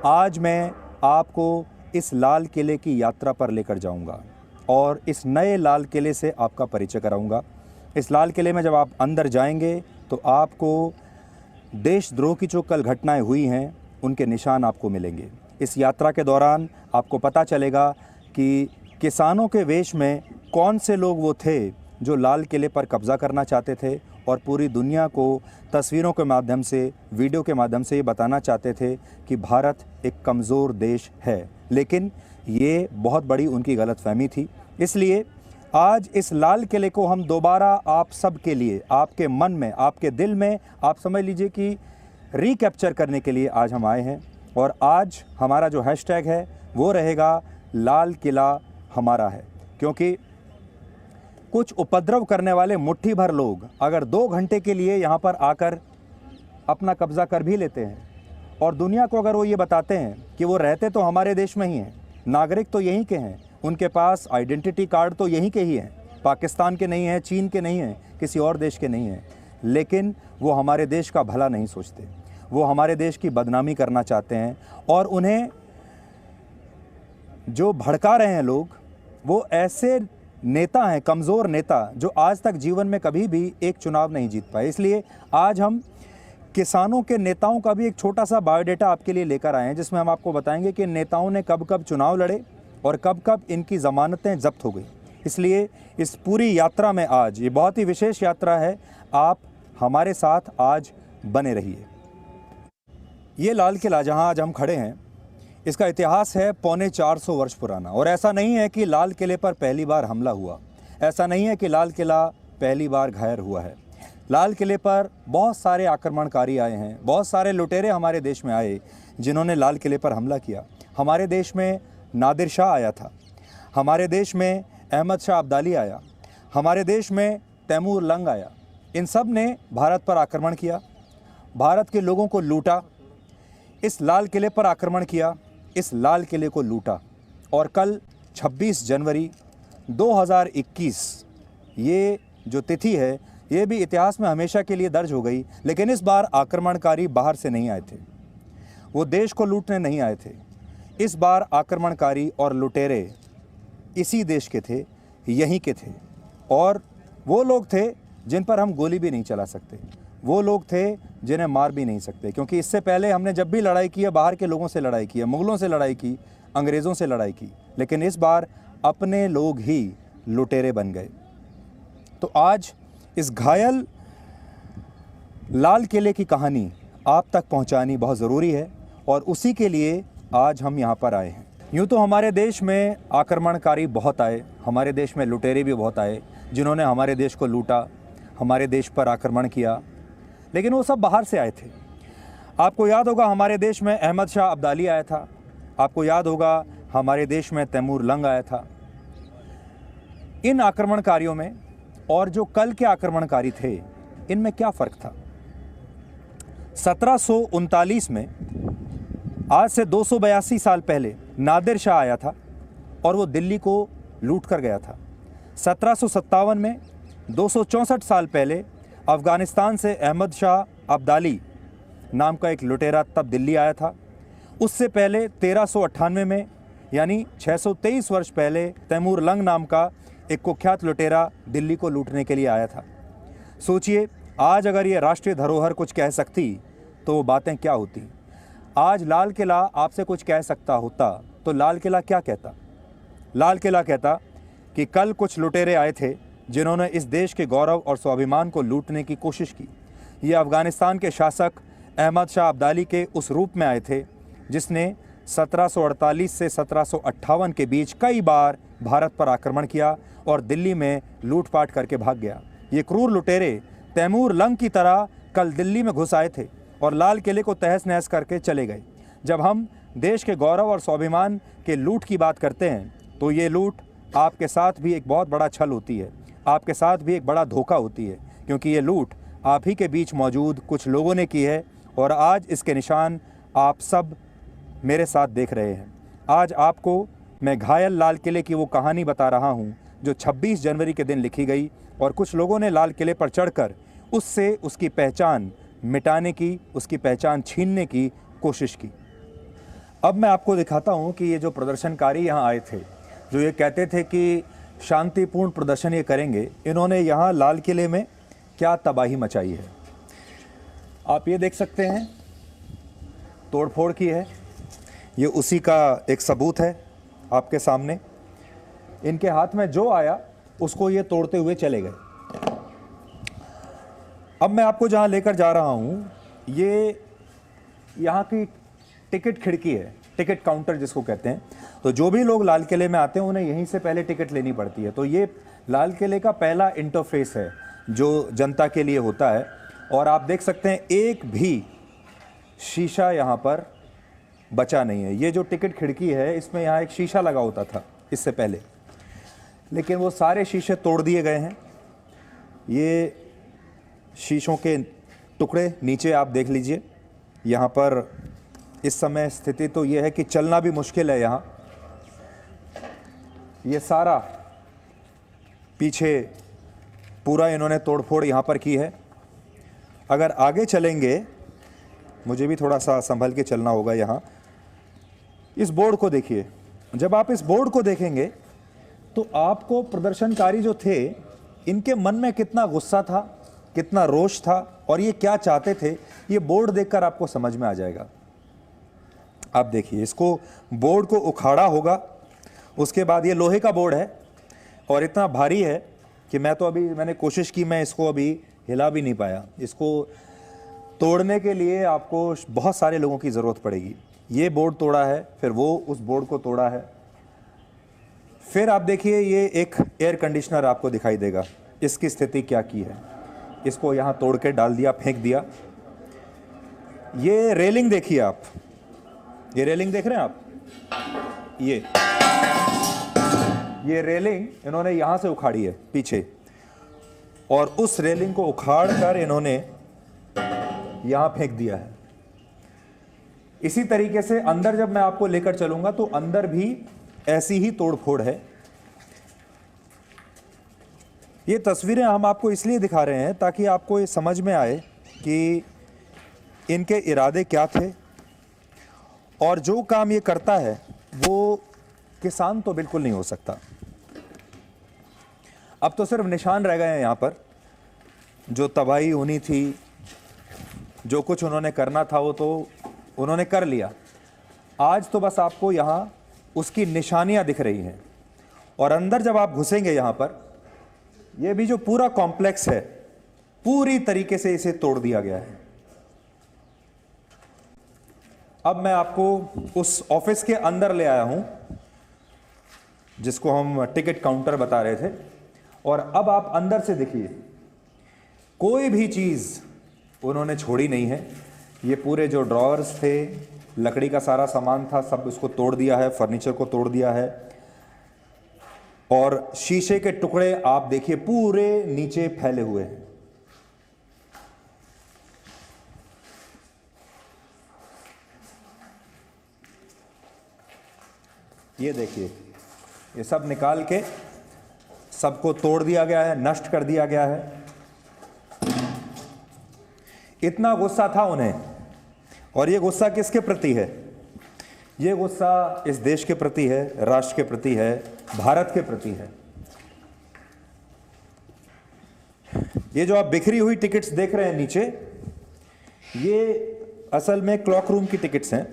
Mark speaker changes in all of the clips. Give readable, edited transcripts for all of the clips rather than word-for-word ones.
Speaker 1: आज मैं आपको इस लाल किले की यात्रा पर लेकर जाऊंगा और इस नए लाल किले से आपका परिचय कराऊंगा। इस लाल किले में जब आप अंदर जाएंगे तो आपको देशद्रोह की जो कल घटनाएं हुई हैं उनके निशान आपको मिलेंगे। इस यात्रा के दौरान आपको पता चलेगा कि किसानों के वेश में कौन से लोग वो थे जो लाल किले पर कब्ज़ा करना चाहते थे और पूरी दुनिया को तस्वीरों के माध्यम से, वीडियो के माध्यम से ये बताना चाहते थे कि भारत एक कमज़ोर देश है। लेकिन ये बहुत बड़ी उनकी गलतफहमी थी। इसलिए आज इस लाल किले को हम दोबारा आप सब के लिए, आपके मन में, आपके दिल में, आप समझ लीजिए कि रिकैप्चर करने के लिए आज हम आए हैं। और आज हमारा जो हैशटैग है वो रहेगा लाल किला हमारा है। क्योंकि कुछ उपद्रव करने वाले मुट्ठी भर लोग अगर 2 घंटे के लिए यहाँ पर आकर अपना कब्ज़ा कर भी लेते हैं और दुनिया को अगर वो ये बताते हैं कि वो रहते तो हमारे देश में ही हैं, नागरिक तो यहीं के हैं, उनके पास आइडेंटिटी कार्ड तो यहीं के ही हैं, पाकिस्तान के नहीं हैं, चीन के नहीं हैं, किसी और देश के नहीं हैं, लेकिन वो हमारे देश का भला नहीं सोचते, वो हमारे देश की बदनामी करना चाहते हैं। और उन्हें जो भड़का रहे हैं लोग, वो ऐसे नेता हैं, कमज़ोर नेता, जो आज तक जीवन में कभी भी एक चुनाव नहीं जीत पाए। इसलिए आज हम किसानों के नेताओं का भी एक छोटा सा बायोडाटा आपके लिए लेकर आए हैं, जिसमें हम आपको बताएंगे कि नेताओं ने कब कब चुनाव लड़े और कब कब इनकी ज़मानतें जब्त हो गई। इसलिए इस पूरी यात्रा में आज ये बहुत ही विशेष यात्रा है, आप हमारे साथ आज बने रहिए। ये लाल किला जहाँ आज हम खड़े हैं, इसका इतिहास है 450 वर्ष पुराना। और ऐसा नहीं है कि लाल किले पर पहली बार हमला हुआ, ऐसा नहीं है कि लाल किला पहली बार घायल हुआ है। लाल किले पर बहुत सारे आक्रमणकारी आए हैं, बहुत सारे लुटेरे हमारे देश में आए जिन्होंने लाल किले पर हमला किया। हमारे देश में नादिर शाह आया था, हमारे देश में अहमद शाह अब्दाली आया, हमारे देश में तैमूर लंग आया। इन सब ने भारत पर आक्रमण किया, भारत के लोगों को लूटा, इस लाल किले पर आक्रमण किया, इस लाल किले को लूटा। और कल 26 जनवरी 2021 ये जो तिथि है, ये भी इतिहास में हमेशा के लिए दर्ज हो गई। लेकिन इस बार आक्रमणकारी बाहर से नहीं आए थे, वो देश को लूटने नहीं आए थे। इस बार आक्रमणकारी और लुटेरे इसी देश के थे, यहीं के थे। और वो लोग थे जिन पर हम गोली भी नहीं चला सकते, वो लोग थे जिन्हें मार भी नहीं सकते। क्योंकि इससे पहले हमने जब भी लड़ाई की है, बाहर के लोगों से लड़ाई की है, मुग़लों से लड़ाई की, अंग्रेज़ों से लड़ाई की, लेकिन इस बार अपने लोग ही लुटेरे बन गए। तो आज इस घायल लाल किले की कहानी आप तक पहुंचानी बहुत ज़रूरी है और उसी के लिए आज हम यहाँ पर आए हैं। यूँ तो हमारे देश में आक्रमणकारी बहुत आए, हमारे देश में लुटेरे भी बहुत आए जिन्होंने हमारे देश को लूटा, हमारे देश पर आक्रमण किया, लेकिन वो सब बाहर से आए थे। आपको याद होगा हमारे देश में अहमद शाह अब्दाली आया था, आपको याद होगा हमारे देश में तैमूर लंग आया था। इन आक्रमणकारियों में और जो कल के आक्रमणकारी थे, इनमें क्या फ़र्क था? 1739 में, आज से 282 साल पहले, नादिर शाह आया था और वो दिल्ली को लूट कर गया था। 1757 में, 264 साल पहले, अफ़गानिस्तान से अहमद शाह अब्दाली नाम का एक लुटेरा तब दिल्ली आया था। उससे पहले 1398 में, यानी 623 वर्ष पहले, तैमूर लंग नाम का एक कुख्यात लुटेरा दिल्ली को लूटने के लिए आया था। सोचिए, आज अगर ये राष्ट्रीय धरोहर कुछ कह सकती तो वो बातें क्या होती। आज लाल किला आपसे कुछ कह सकता होता तो लाल किला क्या कहता? लाल किला कहता कि कल कुछ लुटेरे आए थे जिन्होंने इस देश के गौरव और स्वाभिमान को लूटने की कोशिश की। ये अफ़गानिस्तान के शासक अहमद शाह अब्दाली के उस रूप में आए थे जिसने 1748 से 1758 के बीच कई बार भारत पर आक्रमण किया और दिल्ली में लूटपाट करके भाग गया। ये क्रूर लुटेरे तैमूर लंग की तरह कल दिल्ली में घुस आए थे और लाल किले को तहस नहस करके चले गए। जब हम देश के गौरव और स्वाभिमान के लूट की बात करते हैं तो ये लूट आपके साथ भी एक बहुत बड़ा छल होती है, आपके साथ भी एक बड़ा धोखा होती है, क्योंकि ये लूट आप ही के बीच मौजूद कुछ लोगों ने की है और आज इसके निशान आप सब मेरे साथ देख रहे हैं। आज आपको मैं घायल लाल किले की वो कहानी बता रहा हूँ जो 26 जनवरी के दिन लिखी गई और कुछ लोगों ने लाल किले पर चढ़कर उससे उसकी पहचान मिटाने की, उसकी पहचान छीनने की कोशिश की। अब मैं आपको दिखाता हूं कि ये जो प्रदर्शनकारी यहाँ आए थे, जो ये कहते थे कि शांतिपूर्ण प्रदर्शन ये करेंगे, इन्होंने यहाँ लाल किले में क्या तबाही मचाई है। आप ये देख सकते हैं, तोड़फोड़ की है। ये उसी का एक सबूत है आपके सामने। इनके हाथ में जो आया उसको ये तोड़ते हुए चले गए। अब मैं आपको जहाँ लेकर जा रहा हूँ, ये यहाँ की टिकट खिड़की है, टिकट काउंटर जिसको कहते हैं। तो जो भी लोग लाल किले में आते हैं उन्हें यहीं से पहले टिकट लेनी पड़ती है। तो ये लाल किले का पहला इंटरफेस है जो जनता के लिए होता है। और आप देख सकते हैं एक भी शीशा यहाँ पर बचा नहीं है। ये जो टिकट खिड़की है, इसमें यहाँ एक शीशा लगा होता था इससे पहले, लेकिन वो सारे शीशे तोड़ दिए गए हैं। ये शीशों के टुकड़े नीचे आप देख लीजिए। यहाँ पर इस समय स्थिति तो ये है कि चलना भी मुश्किल है। यहाँ ये सारा पीछे पूरा इन्होंने तोड़फोड़ यहाँ पर की है। अगर आगे चलेंगे, मुझे भी थोड़ा सा संभल के चलना होगा। यहाँ इस बोर्ड को देखिए। जब आप इस बोर्ड को देखेंगे तो आपको प्रदर्शनकारी जो थे, इनके मन में कितना गुस्सा था, कितना रोष था और ये क्या चाहते थे, ये बोर्ड देखकर आपको समझ में आ जाएगा। आप देखिए, इसको बोर्ड को उखाड़ा होगा। उसके बाद ये लोहे का बोर्ड है और इतना भारी है कि मैंने कोशिश की, मैं इसको अभी हिला भी नहीं पाया। इसको तोड़ने के लिए आपको बहुत सारे लोगों की ज़रूरत पड़ेगी। ये बोर्ड तोड़ा है, फिर वो उस बोर्ड को तोड़ा है। फिर आप देखिए, ये एक एयर कंडीशनर आपको दिखाई देगा, इसकी स्थिति क्या की है। इसको यहाँ तोड़ के डाल दिया, फेंक दिया। ये रेलिंग देखिए आप, ये रेलिंग देख रहे हैं आप, ये रेलिंग इन्होंने यहाँ से उखाड़ी है पीछे, और उस रेलिंग को उखाड़ कर इन्होंने यहाँ फेंक दिया है। इसी तरीके से अंदर जब मैं आपको लेकर चलूंगा तो अंदर भी ऐसी ही तोड़फोड़ है। ये तस्वीरें हम आपको इसलिए दिखा रहे हैं ताकि आपको ये समझ में आए कि इनके इरादे क्या थे। और जो काम ये करता है वो किसान तो बिल्कुल नहीं हो सकता। अब तो सिर्फ निशान रह गए हैं यहाँ पर। जो तबाही होनी थी, जो कुछ उन्होंने करना था, वो तो उन्होंने कर लिया। आज तो बस आपको यहाँ उसकी निशानियाँ दिख रही हैं। और अंदर जब आप घुसेंगे यहाँ पर, ये भी जो पूरा कॉम्प्लेक्स है, पूरी तरीके से इसे तोड़ दिया गया है। अब मैं आपको उस ऑफिस के अंदर ले आया हूं जिसको हम टिकट काउंटर बता रहे थे। और अब आप अंदर से देखिए, कोई भी चीज़ उन्होंने छोड़ी नहीं है। ये पूरे जो ड्रॉअर्स थे, लकड़ी का सारा सामान था, सब उसको तोड़ दिया है, फर्नीचर को तोड़ दिया है। और शीशे के टुकड़े आप देखिए पूरे नीचे फैले हुए हैं। ये देखिए, ये सब निकाल के सबको तोड़ दिया गया है, नष्ट कर दिया गया है। इतना गुस्सा था उन्हें। और ये गुस्सा किसके प्रति है? ये गुस्सा इस देश के प्रति है, राष्ट्र के प्रति है, भारत के प्रति है। ये जो आप बिखरी हुई टिकट्स देख रहे हैं नीचे, ये असल में क्लॉक रूम की टिकट्स हैं।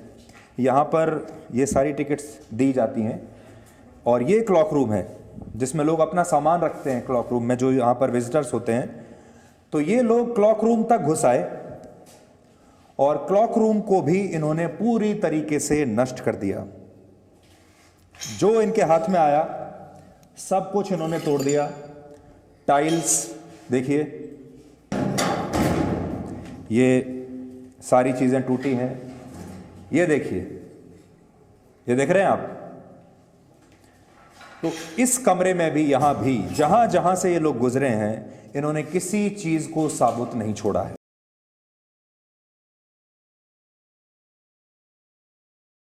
Speaker 1: यहाँ पर ये सारी टिकट्स दी जाती हैं। और ये क्लॉक रूम है जिसमें लोग अपना सामान रखते हैं। क्लॉक रूम में जो यहाँ पर विजिटर्स होते हैं, तो ये लोग क्लॉक रूम तक घुस आए और क्लॉक रूम को भी इन्होंने पूरी तरीके से नष्ट कर दिया। जो इनके हाथ में आया सब कुछ इन्होंने तोड़ दिया। टाइल्स देखिए, ये सारी चीजें टूटी हैं। ये देखिए, ये देख रहे हैं आप। तो इस कमरे में भी, यहां भी, जहां जहां से ये लोग गुजरे हैं, इन्होंने किसी चीज को साबुत नहीं छोड़ा है।